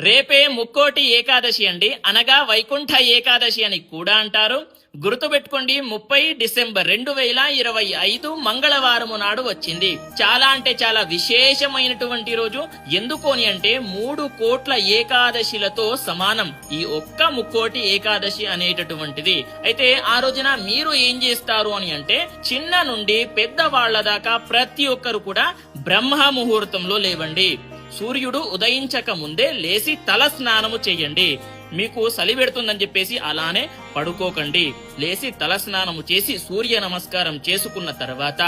రేపే ముక్కోటి ఏకాదశి అండి, అనగా వైకుంఠ ఏకాదశి అని కూడా అంటారు. గుర్తుపెట్టుకోండి, 30 డిసెంబర్ 2025 మంగళవారము నాడు వచ్చింది. చాలా అంటే చాలా విశేషమైనటువంటి రోజు. ఎందుకోని అంటే 3 కోట్ల ఏకాదశిలతో సమానం ఈ ఒక్క ముక్కోటి ఏకాదశి అనేటటువంటిది. అయితే ఆ రోజున మీరు ఏం చేస్తారు అని అంటే, చిన్న నుండి పెద్దవాళ్ల దాకా ప్రతి ఒక్కరు కూడా బ్రహ్మ ముహూర్తంలో లేవండి. సూర్యుడు ఉదయించక ముందే లేచి తల స్నానము చెయ్యండి. మీకు చలి పెడుతుందని చెప్పేసి అలానే పడుకోకండి. లేచి తల స్నానము చేసి సూర్య నమస్కారం చేసుకున్న తర్వాత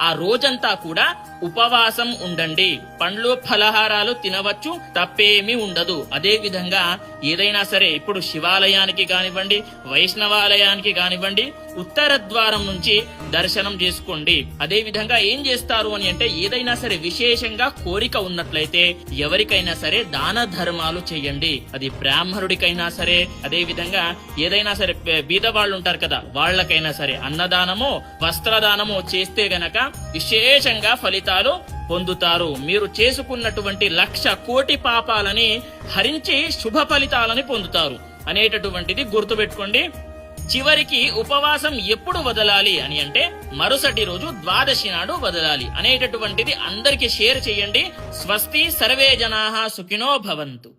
ఆ రోజంతా కూడా ఉపవాసం ఉండండి. పండ్లు ఫలహారాలు తినవచ్చు, తప్పేమీ ఉండదు. అదే విధంగా ఏదైనా సరే ఇప్పుడు శివాలయానికి కానివ్వండి, వైష్ణవాలయానికి కానివ్వండి, ఉత్తర ద్వారం నుంచి దర్శనం చేసుకోండి. అదే విధంగా ఏం చేస్తారు అని అంటే, ఏదైనా సరే విశేషంగా కోరిక ఉన్నట్లయితే ఎవరికైనా సరే దాన ధర్మాలు చేయండి. అది బ్రాహ్మణుడికైనా సరే, అదే విధంగా ఏదైనా సరే బీద వాళ్ళు ఉంటారు కదా, వాళ్ళకైనా సరే అన్నదానమో వస్త్రదానమో చేస్తే గనక విశేషంగా ఫలితాలు పొందుతారు. మీరు చేసుకున్నటువంటి 1,00,000 కోటి పాపాలని హరించి శుభ ఫలితాలని పొందుతారు అనేటటువంటిది గుర్తుపెట్టుకోండి. చివరికి ఉపవాసం ఎప్పుడు వదలాలి అని అంటే, మరుసటి రోజు ద్వాదశి నాడు వదలాలి అనేటటువంటిది అందరికి షేర్ చేయండి. స్వస్తి, సర్వే జనాః సుఖినో భవంతు.